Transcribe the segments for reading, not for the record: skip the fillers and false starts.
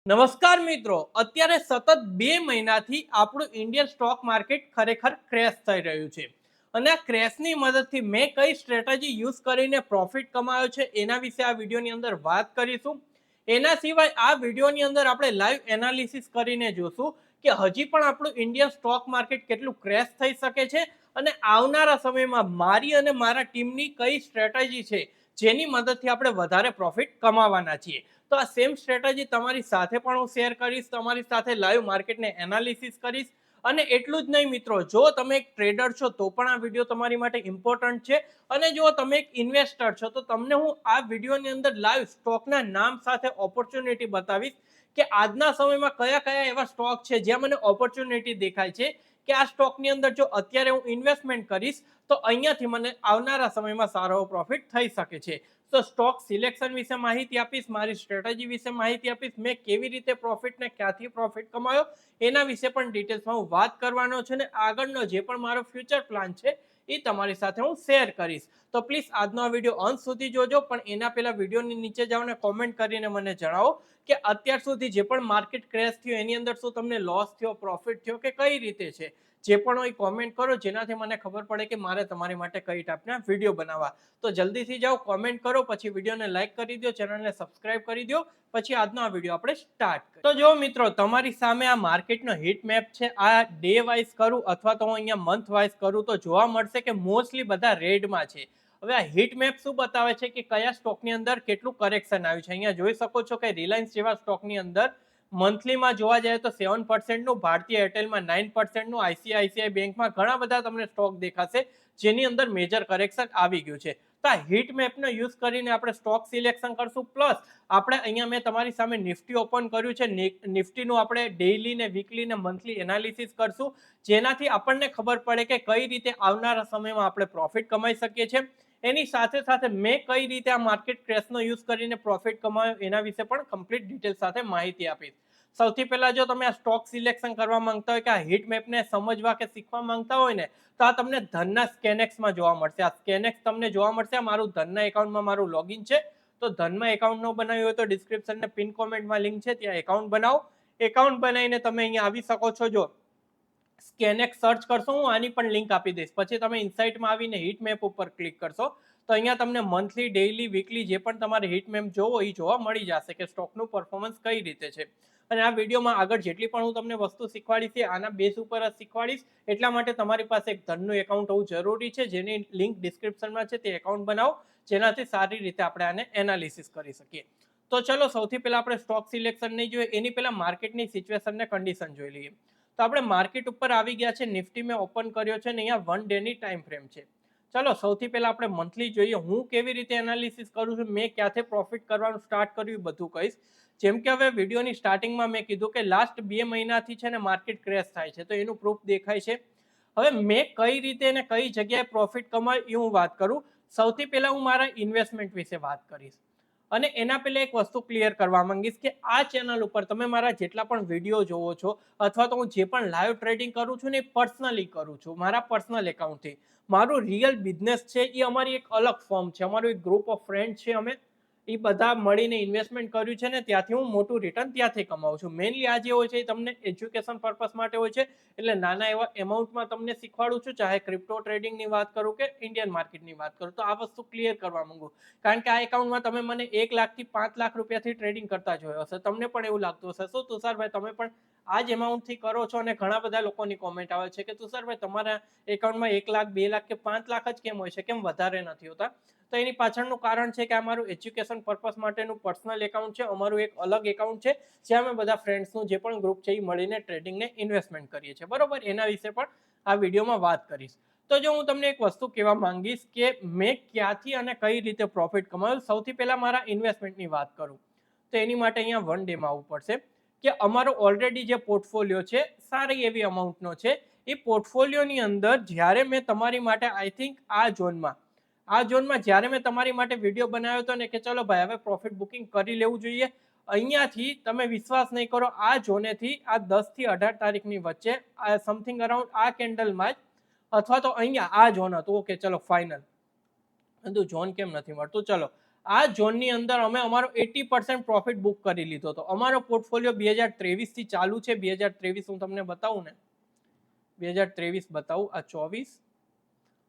નમસ્કાર મિત્રો, અત્યારે સતત 2 મહિનાથી આપણું ઇન્ડિયન સ્ટોક માર્કેટ ખરેખર ક્રેશ થઈ રહ્યું છે અને આ ક્રેશની મદદથી મેં કઈ સ્ટ્રેટેજી યુઝ કરીને પ્રોફિટ કમાયો છે એના વિશે આ વિડીયોની અંદર વાત કરીશું. એના સિવાય આ વિડીયોની અંદર આપણે લાઈવ એનાલિસિસ કરીને જોશું કે હજી પણ આપણું ઇન્ડિયન સ્ટોક માર્કેટ કેટલું ક્રેશ થઈ શકે છે અને આવનારા સમયમાં મારી અને મારા ટીમની કઈ સ્ટ્રેટેજી છે જેની મદદથી આપણે વધારે પ્રોફિટ કમાવાના છીએ. તો આ સેમ સ્ટ્રેટેજી તમારી સાથે પણ હું શેર કરીશ, તમારી સાથે લાઈવ માર્કેટને એનાલિસિસ કરીશ. અને એટલું જ નહીં મિત્રો, જો તમે એક ટ્રેડર છો તો પણ આ વિડીયો તમારી માટે ઇમ્પોર્ટન્ટ છે અને જો તમે એક ઇન્વેસ્ટર છો તો તમને હું આ વિડીયોની અંદર લાઈવ સ્ટોકના નામ સાથે ઓપોર્ચ્યુનિટી બતાવીશ કે આજના સમયમાં કયા કયા એવા સ્ટોક છે જ્યાં મને ઓપોર્ચ્યુનિટી દેખાય છે કે આ સ્ટોકની અંદર જો અત્યારે હું ઇન્વેસ્ટમેન્ટ કરીશ તો અહીંયાથી મને આવનારા સમયમાં સારો પ્રોફિટ થઈ શકે છે. તો સ્ટોક સિલેક્શન વિશે માહિતી આપીશ, મારી સ્ટ્રેટેજી વિશે માહિતી આપીશ, મેં કેવી રીતે પ્રોફિટ ને ક્યાંથી પ્રોફિટ કમાયો એના વિશે પણ ડિટેલ્સમાં હું વાત કરવાનો છું અને આગળનો જે પણ મારો ફ્યુચર પ્લાન છે એ તમારી સાથે હું શેર કરીશ. તો પ્લીઝ આજનો આ વિડીયો અંત સુધી જોજો, પણ એના પહેલા વિડીયોની નીચે જાઓ ને કોમેન્ટ કરીને મને જણાવો કે અત્યાર સુધી જે પણ માર્કેટ ક્રેશ થયું એની અંદર શું તમને લોસ થયો, પ્રોફિટ થયો કે કઈ રીતે છે. જે પણ હોય કોમેન્ટ કરો જેનાથી મને ખબર પડે કે મારે તમારી માટે કઈ ટાઈપના વિડીયો બનાવવા. તો જલ્દીથી જાઓ, કોમેન્ટ કરો, પછી વિડીયોને લાઈક કરી દો, ચેનલને સબસ્ક્રાઇબ કરી દો. પછી આજનો આ વિડીયો આપણે સ્ટાર્ટ કરીએ. તો જો મિત્રો, તમારી સામે આ માર્કેટનો હીટ મેપ છે. આ ડે વાઇઝ કરું અથવા તો હું અહીંયા મંથ વાઇઝ કરું તો જોવા મળશે કે મોસ્ટલી બધા રેડમાં છે. હવે આ હીટ મેપ શું બતાવે છે કે કયા સ્ટોકની અંદર કેટલું કરેક્શન આવ્યું છે. અહીંયા જોઈ શકો છો કે રિલાયન્સ જેવા સ્ટોકની અંદર મંથલીમાં જોવા જાય તો 7%નું, ભારતીય એરટેલમાં 9%નું, આઈસીઆઈસીઆઈ બેંકમાં ઘણા બધા તમને સ્ટોક દેખાશે જેની અંદર મેજર કરેક્શન આવી ગયું છે. તો આ હીટ મેપનો યુઝ કરીને આપણે સ્ટોક સિલેક્શન કરશું. પ્લસ આપણે અહીંયા મેં તમારી સામે નિફ્ટી ઓપન કર્યું છે. નિફ્ટીનું આપણે ડેઇલી ને વીકલી ને મંથલી એનાલિસિસ કરશું જેનાથી આપણને ખબર પડે કે કઈ રીતે આવનારા સમયમાં આપણે પ્રોફિટ કમાઈ શકીએ છીએ. એની સાથે સાથે મેં કઈ રીતે આ માર્કેટ ક્રેશનો યુઝ કરીને પ્રોફિટ કમાયો એના વિશે પણ કમ્પ્લીટ ડિટેલ સાથે માહિતી આપીશ. સૌથી પહેલા જો તમે આ સ્ટોક સિલેક્શન કરવા માંગતા હોય કે આ હીટ મેપને સમજવા કે શીખવા માંગતા હોય ને તો આ તમને ધનના સ્કેનેક્સમાં જોવા મળશે. આ સ્કેનેક્સ તમને જોવા મળશે. મારું ધનના એકાઉન્ટમાં મારું લોગિન છે. તો ધનમાં એકાઉન્ટ ન બનાવ્યું હોય તો ડિસ્ક્રિપ્શન ને પિન કોમેન્ટમાં લિંક છે, ત્યાં એકાઉન્ટ બનાવો. એકાઉન્ટ બનાવીને તમે અહીંયા આવી શકો છો. જો સ્કેનેક્સ સર્ચ કરશો, હું આની પણ લિંક આપી દઈશ. પછી તમે ઇનસાઇટમાં આવીને હીટ મેપ ઉપર ક્લિક કરશો તો અહીંયા તમને મંથલી, ડેઇલી, વીકલી જે પણ તમારે હીટ મેપ જોવો એ જોવા મળી જશે કે સ્ટોકનું પરફોર્મન્સ કઈ રીતે છે. અને આ વિડીયોમાં આગળ જેટલી પણ હું તમને વસ્તુ શીખવાડીશ એ આના બેઝ ઉપર જ શીખવાડીશ. એટલા માટે તમારી પાસે એક ધનનું એકાઉન્ટ હોવું જરૂરી છે, જેની લિંક ડિસ્ક્રિપ્શનમાં છે. તે એકાઉન્ટ બનાવો જેનાથી સારી રીતે આપણે આને એનાલિસિસ કરી શકીએ. તો ચલો, સૌથી પહેલા આપણે સ્ટોક સિલેક્શન નહીં જોઈએ એની પહેલા માર્કેટની સિચ્યુએશન ને કન્ડિશન જોઈ લઈએ. તો આપણે માર્કેટ ઉપર આવી ગયા છે. નિફ્ટી મેં ઓપન કર્યો છે અને અહીંયા 1 ડેની ટાઈમ ફ્રેમ છે. ચલો, સૌથી પહેલા આપણે મંથલી જોઈએ. હું કેવી રીતે એનાલિસિસ કરું છું, મેં ક્યાંથી પ્રોફિટ કરવાનું સ્ટાર્ટ કર્યું બધું કહીશ. જેમ કે હવે વિડીયોની સ્ટાર્ટિંગમાં મેં કીધું કે લાસ્ટ 2 મહિનાથી છે ને માર્કેટ ક્રેશ થાય છે, તો એનું પ્રૂફ દેખાય છે. હવે મેં કઈ રીતે અને કઈ જગ્યાએ પ્રોફિટ કમાયું એ હું વાત કરું. સૌથી પહેલા હું મારા ઇન્વેસ્ટમેન્ટ વિશે વાત કરીશ અને એના પહેલા એક વસ્તુ ક્લિયર કરવા માંગીશ કે આ ચેનલ ઉપર તમે મારા જેટલા પણ વિડીયો જોવો છો અથવા તો હું જે પણ લાઈવ ટ્રેડિંગ કરું છું ને એ પર્સનલી કરું છું, મારા પર્સનલ એકાઉન્ટથી. મારું રિયલ બિઝનેસ છે એ અમારી એક અલગ ફોર્મ છે, અમારું એક ગ્રુપ ઓફ ફ્રેન્ડ છે. અમે એ બધા મળીને ઇન્વેસ્ટમેન્ટ કર્યું છે ને ત્યાંથી હું મોટું રિટર્ન ત્યાંથી કમાઉં છું. મેઇનલી આ જે હોય છે એ તમને એજ્યુકેશન પર્પસ માટે હોય છે, એટલે નાના એવા એમાઉન્ટમાં તમને શીખવાડું છું, ચાહે ક્રિપ્ટો ટ્રેડિંગની વાત કરું કે ઇન્ડિયન માર્કેટની વાત કરું. તો આ વસ્તુ ક્લિયર કરવા માંગુ, કારણ કે આ એકાઉન્ટમાં તમે મને 1 લાખથી 5 લાખ રૂપિયાથી ટ્રેડિંગ કરતા જોયો હશે. તમને પણ એવું લાગતું હશે, શું તુષારભાઈ તમે પણ આ જ એમાઉન્ટથી કરો છો? અને ઘણા બધા લોકોની કોમેન્ટ આવે છે કે તુષારભાઈ તમારા એકાઉન્ટમાં 1 લાખ, 2 લાખ કે 5 લાખ જ કેમ હોય છે, કેમ વધારે નથી હોતા? તો એની પાછળનું કારણ છે કે આ મારું એજ્યુકેશન પર્પસ માટેનું પર્સનલ એકાઉન્ટ છે. અમારું એક અલગ એકાઉન્ટ છે જ્યાં અમે બધા ફ્રેન્ડ્સનું જે પણ ગ્રુપ છે એ મળીને ટ્રેડિંગને ઇન્વેસ્ટમેન્ટ કરીએ છીએ. બરોબર, એના વિશે પણ આ વિડીયોમાં વાત કરીશ. તો જો હું તમને એક વસ્તુ કહેવા માંગીશ કે મેં ક્યાંથી અને કઈ રીતે પ્રોફિટ કમાયું. સૌથી પહેલા મારા ઇન્વેસ્ટમેન્ટની વાત કરું તો એની માટે અહીંયા 1 ડેમાં આવવું પડશે કે અમારો ઓલરેડી જે પોર્ટફોલિયો છે સારી એવી અમાઉન્ટનો છે. એ પોર્ટફોલિયોની અંદર જ્યારે મેં તમારી માટે આઈ થિંક આ ઝોનમાં જ્યારે મેં તમારી માટે વિડીયો બનાવ્યો હતો ને કે ચલો ભાઈ હવે પ્રોફિટ બુકિંગ કરી લેવું જોઈએ, અહીંયાથી તમે વિશ્વાસ નહીં કરો, આ ઝોનેથી આ 10 થી 18 તારીખની વચ્ચે આ સમથિંગ અરાઉન્ડ આ કેન્ડલમાં જ અથવા તો અહીંયા આ ઝોન હતું. ઓકે ચલો ફાઇનલ, બધું ઝોન કેમ નથી મળતું, ચલો આ ઝોનની અંદર અમે અમારો 80% પ્રોફિટ બુક કરી લીધો હતો. અમારો પોર્ટફોલિયો 2023 થી ચાલુ છે. 2023 હું તમને બતાવું ને, 2023 બતાવું, આ 24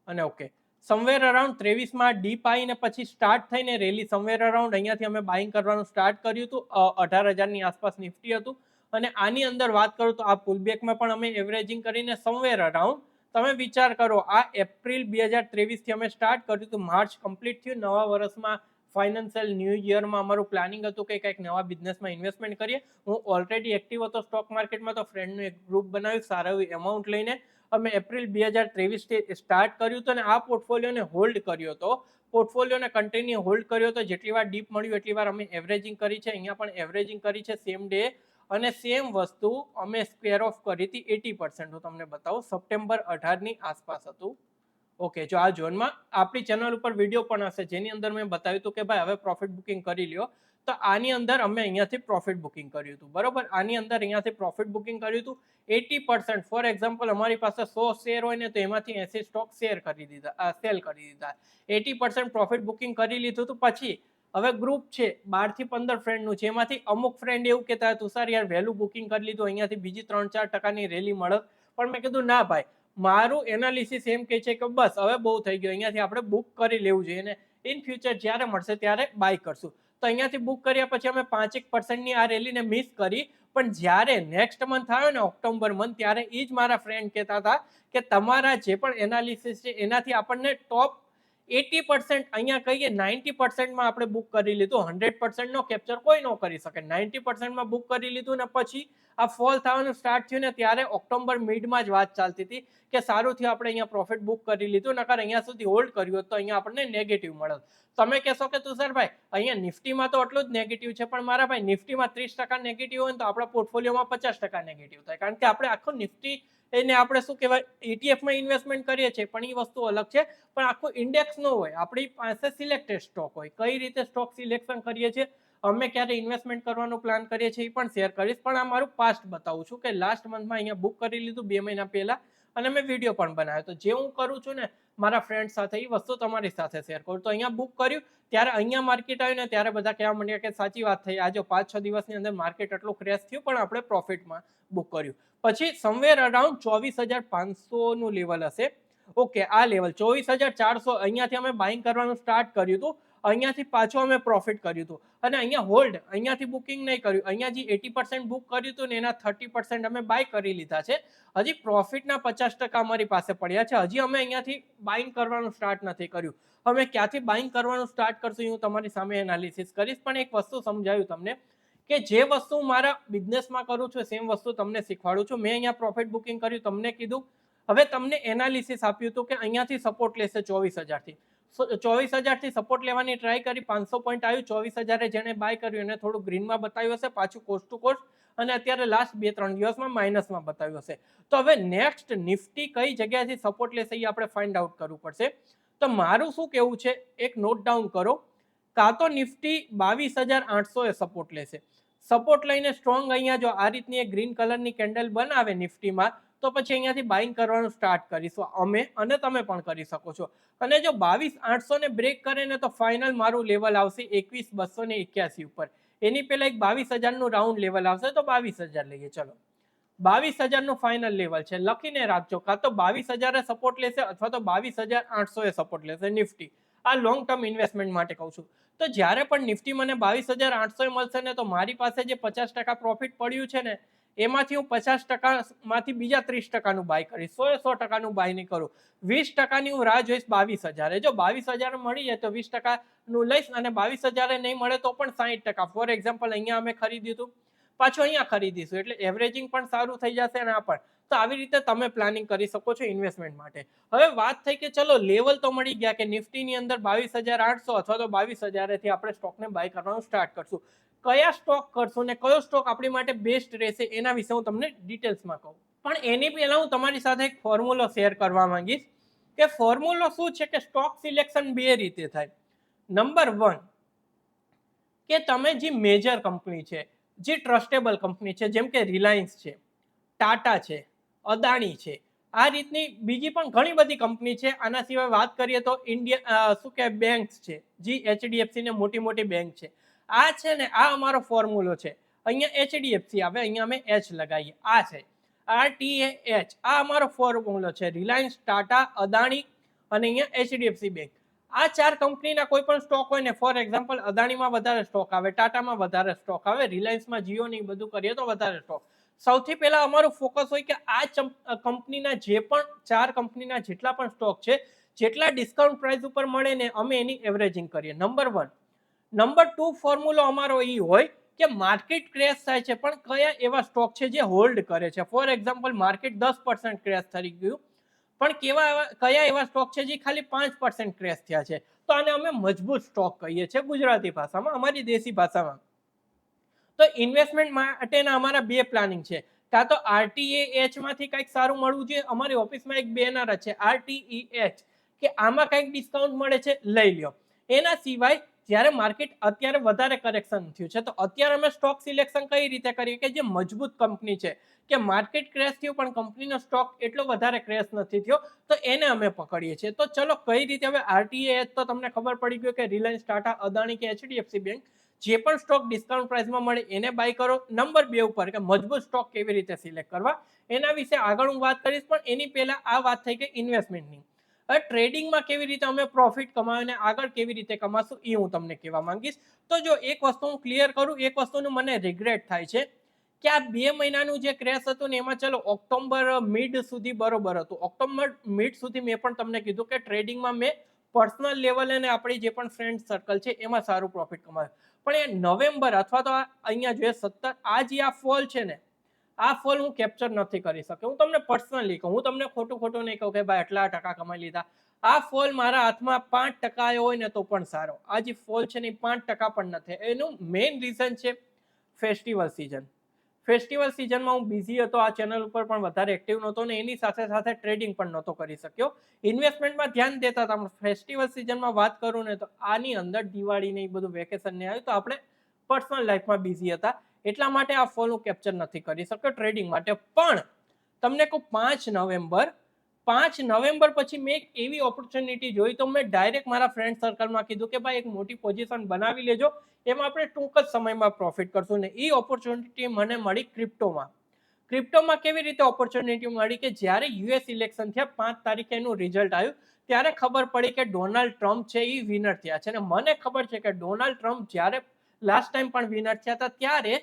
અને ઓકે સમવેર અરાઉન્ડ 23માં ડીપ આવીને પછી સ્ટાર્ટ થઈને રેલી સમવેર અરાઉન્ડ અહીંયાથી અમે બાઇંગ કરવાનું સ્ટાર્ટ કર્યું હતું. 18,000ની આસપાસ નિફ્ટી હતું. અને આની અંદર વાત કરું તો આ પુલબેકમાં પણ અમે એવરેજિંગ કરીને સમવેર અરાઉન્ડ, તમે વિચાર કરો, આ એપ્રિલ 2023થી અમે સ્ટાર્ટ કર્યું હતું, માર્ચ કમ્પ્લીટ થયું. નવા વર્ષમાં ફાઇનાન્શિયલ ન્યૂ યરમાં અમારું પ્લાનિંગ હતું કે કંઈક નવા બિઝનેસમાં ઇન્વેસ્ટમેન્ટ કરીએ. હું ઓલરેડી એક્ટિવ હતો સ્ટોક માર્કેટમાં, તો ફ્રેન્ડનું એક ગ્રુપ બનાવ્યું સારા એવું એમાઉન્ટ લઈને અમે એપ્રિલ 2023થી સ્ટાર્ટ કર્યું હતું અને આ પોર્ટફોલિયોને હોલ્ડ કર્યો હતો. પોર્ટફોલિયોને કન્ટિન્યુ હોલ્ડ કર્યો હતો. જેટલી વાર ડીપ મળ્યું એટલી વાર અમે એવરેજિંગ કરી છે. અહીંયા પણ એવરેજિંગ કરી છે સેમ ડે, અને સેમ વસ્તુ અમે સ્ક્વેર ઓફ કરી હતી 80%. હું તમને બતાવું, સપ્ટેમ્બર 18ની આસપાસ હતું. ઓકે, જો આ ઝોનમાં આપણી ચેનલ ઉપર વિડીયો પણ હશે જેની અંદર મેં બતાવ્યું હતું કે ભાઈ હવે પ્રોફિટ બુકિંગ કરી લ્યો. તો આની અંદર અમે અહીંયાથી પ્રોફિટ બુકિંગ કર્યું હતું, બરોબર. આની અંદર અહીંયાથી પ્રોફિટ બુકિંગ કર્યું હતું 80%. ફોર એક્ઝામ્પલ અમારી પાસે 100 શેર હોય ને તો એમાંથી 80 સ્ટોક સેલ કરી દીધા. 80% પ્રોફિટ બુકિંગ કરી લીધું હતું. પછી હવે ગ્રુપ છે 12 થી 15 ફ્રેન્ડનું છે, એમાંથી અમુક ફ્રેન્ડ એવું કહેતા તુષાર યાર વહેલું બુકિંગ કરી લીધું, અહીંયાથી બીજી 3-4% રેલી મળત. પણ મેં કીધું ના ભાઈ, મારું એનાલિસિસ એમ કે છે કે બસ હવે બહુ થઈ ગયું, અહીંયાથી આપણે બુક કરી લેવું જોઈએ અને ઇન ફ્યુચર જ્યારે મળશે ત્યારે બાય કરશું. તો અહીંયાથી બુક કર્યા પછી અમે 5% આ રેલીને મિસ કરી. પણ જ્યારે નેક્સ્ટ મંથ આવ્યો ને ઓક્ટોબર મંથ, ત્યારે એ જ મારા ફ્રેન્ડ કહેતા હતા કે તમારા જે પણ એનાલિસિસ છે એનાથી આપણને ટોપ 80%, અહીંયા કહીએ 90%માં આપણે બુક કરી લીધું. 100% નો કેપ્ચર કોઈ ન કરી શકે. 90%માં બુક કરી લીધું ને પછી આ ફોલ થવાનું સ્ટાર્ટ થયું ને ત્યારે ઓક્ટોબર મિડમાં જ વાત ચાલતી હતી કે સારું થયું આપણે અહીંયા પ્રોફિટ બુક કરી લીધું, નકર અહીંયા સુધી હોલ્ડ કર્યું હોત તો અહીંયા આપણને નેગેટિવ મળત. તમે કહેશો કે તુષારભાઈ અહીંયા નિફ્ટીમાં તો એટલું જ નેગેટિવ છે, પણ મારા ભાઈ નિફ્ટીમાં 30% નેગેટિવ હોય ને તો આપણા પોર્ટફોલિયોમાં 50% નેગેટિવ થાય, કારણ કે આપણે આખું નિફ્ટી એને આપણે શું કહેવાય ETF માં ઇન્વેસ્ટમેન્ટ કરીએ છીએ, પણ એ વસ્તુ અલગ છે. પણ આખું ઇન્ડેક્સ ન હોય, આપણી પાસે સિલેક્ટેડ સ્ટોક હોય. કઈ રીતે સ્ટોક સિલેક્શન કરીએ છીએ, અમે ક્યારે ઇન્વેસ્ટમેન્ટ કરવાનો પ્લાન કરીએ છીએ એ પણ શેર કરીશ. પણ આ મારું પાસ્ટ બતાવું છું કે લાસ્ટ મંથમાં અહીંયા બુક કરી લીધું 2 મહિના પહેલા, અને મેં વિડીયો પણ બનાવ્યો. તો જે હું કરું છું ને મારા ફ્રેન્ડ સાથે, એ વસ્તુ તમારી સાથે શેર કરું. તો અહીંયા બુક કર્યું, ત્યારે અહીંયા માર્કેટ આવ્યું ને ત્યારે બધા કહેવા માંડ્યા કે સાચી વાત થઈ, આજે 5-6 દિવસની અંદર માર્કેટ એટલું ક્રેશ થયું પણ આપણે પ્રોફિટમાં બુક કર્યું. પછી સમવેર અરાઉન્ડ 24,500 નું લેવલ હશે. ઓકે, આ લેવલ 24,400 અહીંયાથી અમે બાઇંગ કરવાનું સ્ટાર્ટ કર્યું હતું. અહીંયાથી પાછું અમે પ્રોફિટ કર્યું હતું અને અહીંયા હોલ્ડ, અહીંયાથી બુકિંગ નહીં કર્યું. અહીંયા જે 80% બુક કર્યું હતું ને એના 30% અમે બાય કરી લીધા છે. હજી પ્રોફિટના 50% અમારી પાસે પડ્યા છે. હજી અમે અહીંયાથી બાઇંગ કરવાનું સ્ટાર્ટ નથી કર્યું. અમે ક્યાંથી બાઇંગ કરવાનું સ્ટાર્ટ કરશું હું તમારી સામે એનાલિસિસ કરીશ. પણ એક વસ્તુ સમજાયું તમને કે જે વસ્તુ મારા બિઝનેસમાં કરું છું સેમ વસ્તુ તમને શીખવાડું છું. મેં અહીંયા પ્રોફિટ બુકિંગ કર્યું, તમને કીધું. હવે તમને એનાલિસિસ આપ્યું હતું કે અહીંયાથી સપોર્ટ લેશે 24,000થી. 24,000થી સપોર્ટ લેવાની ટ્રાય કરી, 500 પોઈન્ટ આવ્યું. 24,000 જેને બાય કર્યું એને થોડું ગ્રીનમાં બતાવ્યું હશે, પાછું કોસ્ટ ટુ કોસ્ટ, અને અત્યારે લાસ્ટ 2-3 દિવસમાં માઇનસમાં બતાવ્યું હશે. તો હવે નેક્સ્ટ નિફ્ટી કઈ જગ્યાએથી સપોર્ટ લેશે એ આપણે ફાઇન્ડ આઉટ કરવું પડશે. તો મારું શું કેવું છે, એક નોટ ડાઉન કરો. કાં તો નિફ્ટી 22,800 એ સપોર્ટ લેશે. સપોર્ટ લઈને સ્ટ્રોંગ અહીંયા જો આ રીતની એક ગ્રીન કલરની કેન્ડલ બનાવે નિફ્ટીમાં, તો પછી અહીંયાથી બાઇંગ કરવાનું સ્ટાર્ટ કરીશું અમે, અને તમે પણ કરી શકો છો. અને જો 22,800 ને બ્રેક કરે ને તો ફાઇનલ મારું લેવલ આવશે 21,281 ઉપર. એની પહેલા એક 22,000 નું રાઉન્ડ લેવલ આવશે, તો 22,000 લઈએ. ચલો, 22,000 નું ફાઇનલ લેવલ છે, લખીને રાખજો. કાં તો 22,000 એ સપોર્ટ લેશે અથવા તો 22,800 એ સપોર્ટ લેશે નિફ્ટી. આ લોંગ ટર્મ ઇન્વેસ્ટમેન્ટ માટે કહું છું. તો જ્યારે પણ નિફ્ટી મને 22,800 મળશે ને, તો મારી પાસે જે 50% પ્રોફિટ પડ્યું છે ને એમાંથી હું 50%માંથી બીજા 30%નું બાય કરીશ. 100% બાય નહીં કરું. 20%ની હું રાહ જોઈશ 22,000. જો 22,000 મળી જાય તો 20%નું લઈશ, અને 22,000 નહીં મળે તો પણ 60%. ફોર એક્ઝામ્પલ અહીંયા અમે ખરીદ્યું હતું, પાછું અહીંયા ખરીદીશું, એટલે એવરેજિંગ પણ સારું થઈ જશે અને આ પણ. તો આવી રીતે તમે પ્લાનિંગ કરી શકો છો ઇન્વેસ્ટમેન્ટ માટે. હવે વાત થઈ કે ચલો લેવલ તો મળી ગયા કે નિફ્ટીની અંદર 22,800 અથવા તો 22,000 થી આપણે સ્ટોકને બાય કરવાનું સ્ટાર્ટ કરશું. કયા સ્ટોક કરશું ને કયો સ્ટોક આપણી માટે બેસ્ટ રહેશે એના વિશે હું તમને ડિટેલ્સમાં કહું. પણ એની પહેલા હું તમારી સાથે એક ફોર્મ્યુલો શેર કરવા માંગીશ કે ફોર્મ્યુલો શું છે કે સ્ટોક સિલેક્શન બે રીતે થાય. નંબર 1 કે તમે જે મેજર કંપની છે, જે ટ્રસ્ટેબલ કંપની છે, જેમ કે રિલાયન્સ છે, ટાટા છે, અદાણી છે, આ રીતની બીજી પણ ઘણી બધી કંપની છે. આના સિવાય વાત કરીએ તો ઇન્ડિયા શું કે બેંક્સ છે, જી એચડીએફસી ને મોટી મોટી બેંક છે. આ છે ને આ અમારો ફોર્મ્યુલો છે. અહીંયા એચડીએફસી આવે, અહીંયા અમે એચ લગાવીએ. આ છે RTAH, આ અમારો ફોર્મ્યુલો છે. રિલાયન્સ, ટાટા, અદાણી અને અહીંયા એચડીએફસી બેંક. આ ચાર કંપનીના કોઈ પણ સ્ટોક હોય ને, ફોર એક્ઝામ્પલ અદાણીમાં વધારે સ્ટોક આવે, ટાટામાં વધારે સ્ટોક આવે, રિલાયન્સમાં જીઓ ને બધું કરીએ તો વધારે સ્ટોક. સૌથી પહેલા અમારું ફોકસ હોય કે આ કંપનીના જે પણ ચાર કંપનીના જેટલા પણ સ્ટોક છે, જેટલા ડિસ્કાઉન્ટ પ્રાઇસ ઉપર મળે ને અમે એની એવરેજિંગ કરીએ. નંબર 1. નંબર 2 ફોર્મ્યુલો અમારો એ હોય કે માર્કેટ ક્રેશ થાય છે પણ કયા એવા સ્ટોક છે જે હોલ્ડ કરે છે. ફોર એક્ઝામ્પલ માર્કેટ 10% ક્રેશ થઈ ગયું, પણ કયા એવા સ્ટોક છે જે ખાલી 5% ક્રેશ થયા છે, તો આને અમે મજબૂત સ્ટોક કહીએ છીએ ગુજરાતી ભાષામાં, અમારી દેશી ભાષામાં. તો ઇન્વેસ્ટમેન્ટ માટેના અમારા બે પ્લાનિંગ છે. કાં તો RTAH માંથી કંઈક સારું મળવું જોઈએ. અમારી ઓફિસમાં એક બેનર છે RTEH, કે આમાં કંઈક ડિસ્કાઉન્ટ મળે છે, લઈ લ્યો. એના સિવાય જ્યારે માર્કેટ અત્યારે વધારે કરેક્શન થયું છે તો અત્યારે અમે સ્ટોક સિલેક્શન કઈ રીતે કરીએ કે જે મજબૂત કંપની છે, કે માર્કેટ ક્રેશ થયું પણ કંપનીનો સ્ટોક એટલો વધારે ક્રેશ નથી થયો, તો એને અમે પકડીએ છીએ. તો ચલો કઈ રીતે, હવે RTAH તો તમને ખબર પડી ગયું કે રિલાયન્સ, ટાટા, અદાણી કે એચડીએફસી બેંક, જે પણ સ્ટોક ડિસ્કાઉન્ટ પ્રાઇસમાં મળે એને બાય કરો. નંબર 2 ઉપર કે મજબૂત સ્ટોક કેવી રીતે સિલેક્ટ કરવા, એના વિશે આગળ હું વાત કરીશ, પણ એની પહેલા આ વાત થઈ કે ઇન્વેસ્ટમેન્ટની. હવે ટ્રેડિંગમાં કેવી રીતે અમે પ્રોફિટ કમાવીને આગળ કેવી રીતે કમાશું એ હું તમને કહેવા માંગીશ. તો જો એક વસ્તુ હું ક્લિયર કરું, એક વસ્તુનું મને રિગ્રેટ થાય છે કે આ 2 મહિનાનું જે ક્રેશ હતું ને એમાં ચલો ઓક્ટોબર મિડ સુધી બરોબર હતું. ઓક્ટોબર મિડ સુધી મેં પણ તમને કીધું કે ટ્રેડિંગમાં મેં પર્સનલ લેવલે અને આપણી જે પણ ફ્રેન્ડ સર્કલ છે એમાં સારું પ્રોફિટ કમાવ્યું. પણ એ નવેમ્બર અથવા તો અહીંયા જોઈએ 17, આ જે આ ફોલ છે ને, આ ફોલ હું કેપ્ચર નથી કરી શક્યો. હું તમને પર્સનલી કહું, હું તમને ખોટું નહીં કહું કે ભાઈ આટલા ટકા કમાઈ લીધા. આ ફોલ મારા હાથમાં 5% આવ્યો હોય ને તો પણ સારો. આ જે ફોલ છે ને 5% પણ નથી. એનું મેઇન રીઝન છે ફેસ્ટિવલ સિઝન. ફેસ્ટિવલ સિઝનમાં હું બિઝી હતો, આ ચેનલ ઉપર પણ વધારે એક્ટિવ નહોતો ને એની સાથે સાથે ટ્રેડિંગ પણ નહોતો કરી શક્યો. ઇન્વેસ્ટમેન્ટમાં ધ્યાન દેતા હતા. ફેસ્ટિવલ સિઝનમાં વાત કરું ને તો આની અંદર દિવાળી ને એ બધું વેકેશન ને આવ્યું તો આપણે પર્સનલ લાઈફમાં બિઝી હતા, એટલા માટે આ ફોલ હું કેપ્ચર નથી કરી શક્યો ટ્રેડિંગ માટે. પણ તમને કહું 5 નવેમ્બર પછી મેં એક એવી ઓપોર્ચ્યુનિટી જોઈ, તો મેં ડાયરેક્ટ મારા ફ્રેન્ડ સર્કલમાં કીધું કે ભાઈ એક મોટી પોઝિશન બનાવી લેજો, એમાં આપણે ટૂંક જ સમયમાં પ્રોફિટ કરશું. ને એ ઓપોર્ચ્યુનિટી મને મળી ક્રિપ્ટોમાં. ક્રિપ્ટોમાં કેવી રીતે ઓપોર્ચ્યુનિટી મળી કે જ્યારે યુએસ ઇલેક્શન થયા 5 તારીખે એનું રિઝલ્ટ આવ્યું ત્યારે ખબર પડી કે ડોનાલ્ડ ટ્રમ્પ છે એ વિનર થયા છે. અને મને ખબર છે કે ડોનાલ્ડ ટ્રમ્પ જ્યારે લાસ્ટ ટાઈમ પણ વિનર થયા હતા ત્યારે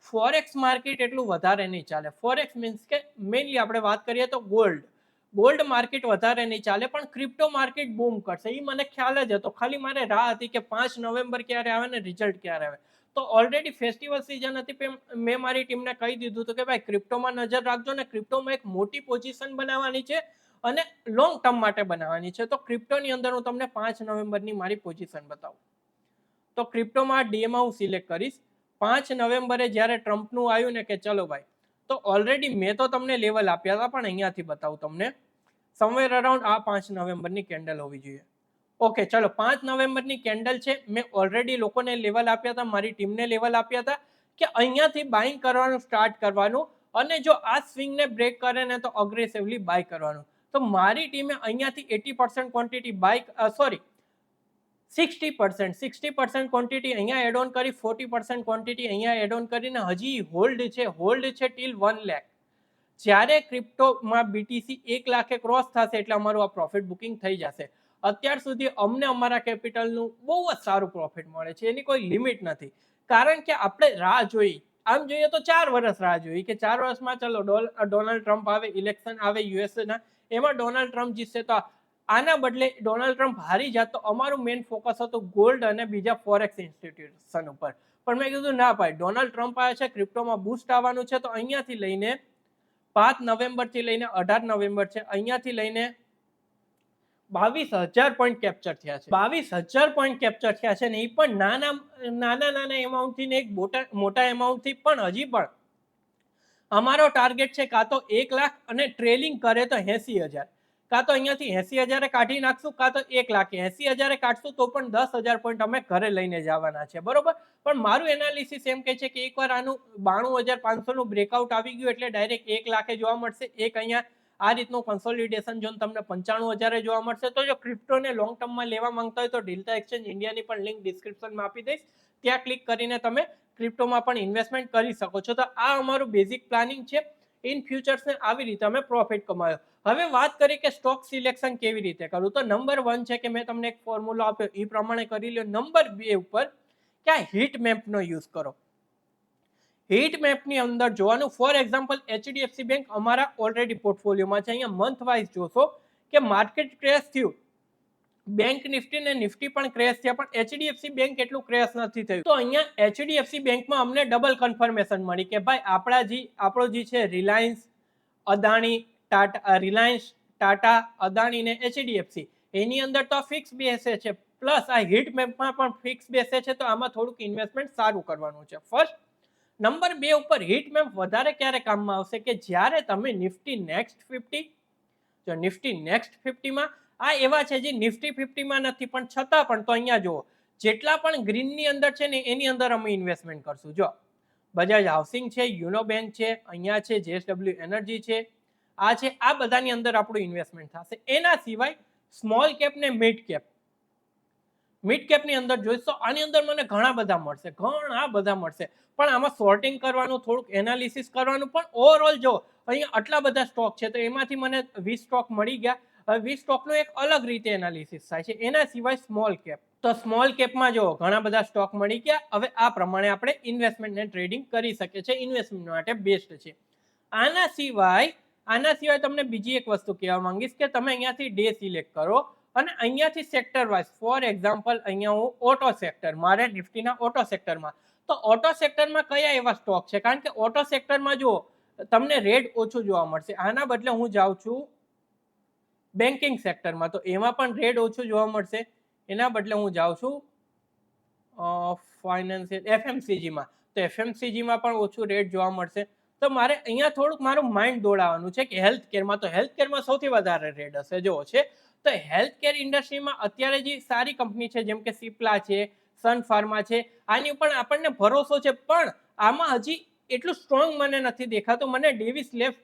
ફોરેક્સ માર્કેટ એટલું વધારે નહીં ચાલે. ફોરેક્સ મીન્સ કે મેઇનલી આપણે વાત કરીએ તો ગોલ્ડ માર્કેટ વધારે નહીં ચાલે, પણ ક્રિપ્ટો માર્કેટ બૂમ કરશે એ મને ખ્યાલ જ હતો. ખાલી મારે રાહ હતી કે 5 નવેમ્બર ક્યારે આવે ને રિઝલ્ટ ક્યારે આવે. તો ઓલરેડી ફેસ્ટિવલ સિઝન હતી, મેં મારી ટીમને કહી દીધું હતું કે ભાઈ ક્રિપ્ટોમાં નજર રાખજો ને, ક્રિપ્ટોમાં એક મોટી પોઝિશન બનાવવાની છે અને લોંગ ટર્મ માટે બનાવવાની છે. તો ક્રિપ્ટોની અંદર હું તમને 5 નવેમ્બરની મારી પોઝિશન બતાવું. તો ક્રિપ્ટોમાં ડીએમાં હું સિલેક્ટ કરીશ. 5 નવેમ્બરે જ્યારે ટ્રમ્પનું આવ્યું ને કે ચલો ભાઈ, તો ઓલરેડી મેં તો તમને લેવલ આપ્યા હતા, પણ અહીંયાથી બતાવું તમને. સમવેર અરાઉન્ડ આ 5 નવેમ્બરની કેન્ડલ હોવી જોઈએ. ઓકે ચલો 5 નવેમ્બરની કેન્ડલ છે. મેં ઓલરેડી લોકોને લેવલ આપ્યા હતા, મારી ટીમને લેવલ આપ્યા હતા કે અહીંયાથી બાઇંગ કરવાનું સ્ટાર્ટ કરવાનું, અને જો આ સ્વિંગને બ્રેક કરે ને તો અગ્રેસિવલી બાય કરવાનું. તો મારી ટીમે અહીંયાથી 80% ક્વોન્ટિટી બાય 60% ક્વોન્ટિટી અહીંયા એડ ઓન કરી, 40% ક્વોન્ટિટી અહીંયા એડ ઓન કરીને હજી હોલ્ડ છે ટીલ 1 લાખ. જ્યારે ક્રિપ્ટોમાં BTC 1 લાખે ક્રોસ થશે એટલે અમારું આ પ્રોફિટ બુકિંગ થઈ જશે. અત્યાર સુધી અમને અમારા કેપિટલનું બહુ જ સારું પ્રોફિટ મળે છે, એની કોઈ લિમિટ નથી. કારણ કે આપણે રાહ જોઈ, આમ જોઈએ તો 4 વર્ષ રાહ જોઈ કે 4 વર્ષમાં ચલો ડોનાલ્ડ ટ્રમ્પ આવે, ઇલેક્શન આવે યુએસના, એમાં ડોનાલ્ડ ટ્રમ્પ જીતશે. તો આના બદલે ડોનાલ્ડ ટ્રમ્પ હારી જાત તો અમારું મેઇન ફોકસ હતું ગોલ્ડ અને બીજા ફોરેક્સ ઇન્સ્ટિટ્યુશન ઉપર. પણ મેં કીધું ના ભાઈ, ડોનાલ્ડ ટ્રમ્પ આવે છે, ક્રિપ્ટોમાં બૂસ્ટ આવવાનું છે, તો અહીંયાથી લઈને 5 નવેમ્બરથી લઈને 18 નવેમ્બર છે, અહીંયાથી લઈને 22,000 પોઈન્ટ કેપ્ચર થયા છે. 22,000 પોઈન્ટ કેપ્ચર થયા છે ને એ પણ નાના એમાઉન્ટથી ને એક મોટા એમાઉન્ટથી. પણ હજી પણ અમારો ટાર્ગેટ છે કાં તો 1 લાખ અને ટ્રેલિંગ કરે તો 80,000, કાં તો અહીંયાથી 80,000 કાઢી નાખશું, કાં તો 1 લાખ 80,000 કાઢશું તો પણ 10,000 પોઈન્ટ અમે ઘરે લઈને જવાના છે, બરોબર. પણ મારું એનાલિસિસ એમ કહે છે કે એકવાર આનું 92,500 નું બ્રેકઆઉટ આવી ગયું એટલે ડાયરેક્ટ 1 લાખે જોવા મળશે. એક અહીંયા આ રીતનું કન્સોલિડેશન ઝોન તમને 95,000 જોવા મળશે. તો જો ક્રિપ્ટોને લોંગ ટર્મમાં લેવા માંગતા હોય તો ડેલ્ટા એક્સચેન્જ ઇન્ડિયાની પણ લિંક ડિસ્ક્રિપ્શનમાં આપી દઈશ, ત્યાં ક્લિક કરીને તમે ક્રિપ્ટોમાં પણ ઇન્વેસ્ટમેન્ટ કરી શકો છો. તો આ અમારું બેઝિક પ્લાનિંગ છે. ઇન ફ્યુચર્સને આવી રીતે અમે પ્રોફિટ કમાયો. હવે વાત કરી કે સ્ટોક સિલેક્શન કેવી રીતે કરવું. તો નંબર 1 છે કે મેં તમને એક ફોર્મ્યુલા આપ્યો એ પ્રમાણે કરી લો. નંબર 2 ઉપર કે આ હીટ મેપનો યુઝ કરો. હીટ મેપની અંદર જોવાનું, ફોર એક્ઝામ્પલ એચડીએફસી બેંક અમારા ઓલરેડી પોર્ટફોલિયોમાં છે. અહીંયા મંથ વાઇઝ જોશો કે માર્કેટ ક્રેશ થયું, બેંક નિફ્ટી ને નિફ્ટી પણ ક્રેશ થયા, પણ એચડીએફસી બેંક એટલું ક્રેશ નથી થયું. તો અહીંયા એચડીએફસી બેંકમાં અમને ડબલ કન્ફર્મેશન મળી કે ભાઈ આપણો જે છે રિલાયન્સ, અદાણી, ટાટા, રિલાયન્સ, ટાટા, અદાણી ને એચડીએફસી એની અંદર તો ફિક્સ બેસે છે, પ્લસ આ હીટ મેપમાં પણ ફિક્સ બેસે છે. તો આમાં થોડુંક ઇન્વેસ્ટમેન્ટ સારું કરવાનું છે. ફર્સ્ટ નંબર 2 ઉપર હીટ મેપ વધારે ક્યારે કામમાં આવશે કે જ્યારે તમે નિફ્ટી નેક્સ્ટ 50, જો નિફ્ટી નેક્સ્ટ 50માં આ એવા છે જે નિફ્ટી 50માં નથી પણ છતાં પણ, તો અહીંયા જુઓ જેટલા પણ ગ્રીનની અંદર છે ને એની અંદર અમે ઇન્વેસ્ટમેન્ટ કરશું. જો બજાજ હાઉસિંગ છે, યુનો બેંક છે, અહીંયા છે જેએસડબલ્યુ એનર્જી છે, આ છે, આ બધાની અંદર આપણું ઇન્વેસ્ટમેન્ટ થશે. એના સિવાય સ્મોલ કેપ ને મિડ કેપની અંદર જોઈશો આની અંદર મને ઘણા બધા મળશે, પણ આમાં સોર્ટિંગ કરવાનું, થોડુંક એનાલિસિસ કરવાનું. પણ ઓવરઓલ જો અહીંયા આટલા બધા સ્ટોક છે તો એમાંથી મને 20 સ્ટોક મળી ગયા. હવે 20 સ્ટોકનું એક અલગ રીતે એનાલિસિસ થાય છે. એના સિવાય સ્મોલ કેપ, તો સ્મોલ કેપમાં જો ઘણા બધા સ્ટોક મળી ગયા. હવે આ પ્રમાણે આપણે ઇન્વેસ્ટમેન્ટ ને ટ્રેડિંગ કરી શકીએ છીએ. ઇન્વેસ્ટમેન્ટ માટે બેસ્ટ છે. આના સિવાય તમને બીજી એક વસ્તુ કહેવા માંગીશ કે તમે અહીંયાથી ડે સિલેક્ટ કરો અને અહીંયાથી સેક્ટર વાઇઝ, ફોર એક્ઝામ્પલ અહીંયા હું ઓટો સેક્ટર, મારે નિફ્ટીના ઓટો સેક્ટરમાં, તો ઓટો સેક્ટરમાં કયા એવા સ્ટોક છે, કારણ કે ઓટો સેક્ટરમાં જુઓ તમને રેડ ઓછું જોવા મળશે. આના બદલે હું જાઉં છું બેન્કિંગ સેક્ટરમાં, તો એમાં પણ રેડ ઓછું જોવા મળશે. એના બદલે હું જાઉં છું ફાઇનાન્શિયલ એફએમસીજીમાં, તો એફએમસીજીમાં પણ ઓછું રેટ જોવા મળશે. તો મારે અહીંયા થોડુંક મારું માઇન્ડ દોડાવવાનું છે કે હેલ્થ કેરમાં, તો હેલ્થ કેરમાં સૌથી વધારે રેટ હશે જો છે. તો હેલ્થ કેર ઇન્ડસ્ટ્રીમાં અત્યારે જે સારી કંપની છે જેમ કે સિપ્લા છે, સન ફાર્મા છે, આની ઉપર આપણને ભરોસો છે. પણ આમાં હજી એટલું સ્ટ્રોંગ મને નથી દેખાતું. મને ડેવિસ લેબ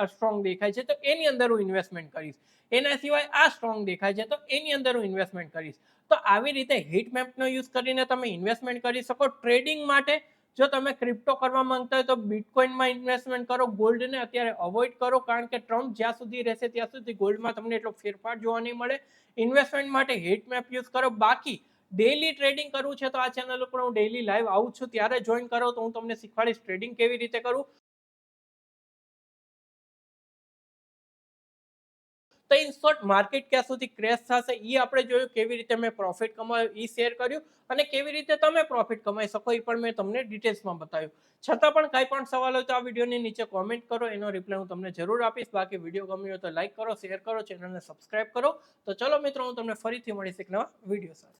સ્ટ્રોંગ દેખાય છે, તો એની અંદર હું ઇન્વેસ્ટમેન્ટ કરીશ. એના સિવાય આ સ્ટ્રોંગ દેખાય છે, તો એની અંદર હું ઇન્વેસ્ટમેન્ટ કરીશ. તો આવી રીતે હીટ મેપનો યુઝ કરીને તમે ઇન્વેસ્ટમેન્ટ કરી શકો. ટ્રેડિંગ માટે જો તમે ક્રિપ્ટો કરવા માંગતા હોય તો બિટકોઇનમાં ઇન્વેસ્ટમેન્ટ કરો. ગોલ્ડને અત્યારે અવોઇડ કરો, કારણ કે ટ્રમ્પ જ્યાં સુધી રહેશે ત્યાં સુધી ગોલ્ડમાં તમને એટલો ફેરફાર જોવા નહીં મળે. ઇન્વેસ્ટમેન્ટ માટે હીટ મેપ યુઝ કરો. બાકી ડેઈલી ટ્રેડિંગ કરવું છે તો આ ચેનલ ઉપર હું ડેઈલી લાઈવ આવું છું, ત્યારે જોઈન કરો તો હું તમને શીખવાડીશ ટ્રેડિંગ કેવી રીતે કરું. તો ઇન શોર્ટ માર્કેટ ક્યાં સુધી ક્રેશ થશે એ આપણે જોયું, કેવી રીતે મેં પ્રોફિટ કમાયો એ શેર કર્યું, અને કેવી રીતે તમે પ્રોફિટ કમાઈ શકો એ પણ મેં તમને ડિટેલ્સમાં બતાવ્યું. છતાં પણ કાંઈ પણ સવાલ હોય તો આ વિડીયોની નીચે કોમેન્ટ કરો, એનો રિપ્લાય હું તમને જરૂર આપીશ. બાકી વિડીયો ગમ્યો હોય તો લાઈક કરો, શેર કરો, ચેનલને સબસ્ક્રાઇબ કરો. તો ચલો મિત્રો, હું તમને ફરીથી મળીશ એક નવા વિડીયો સાથે.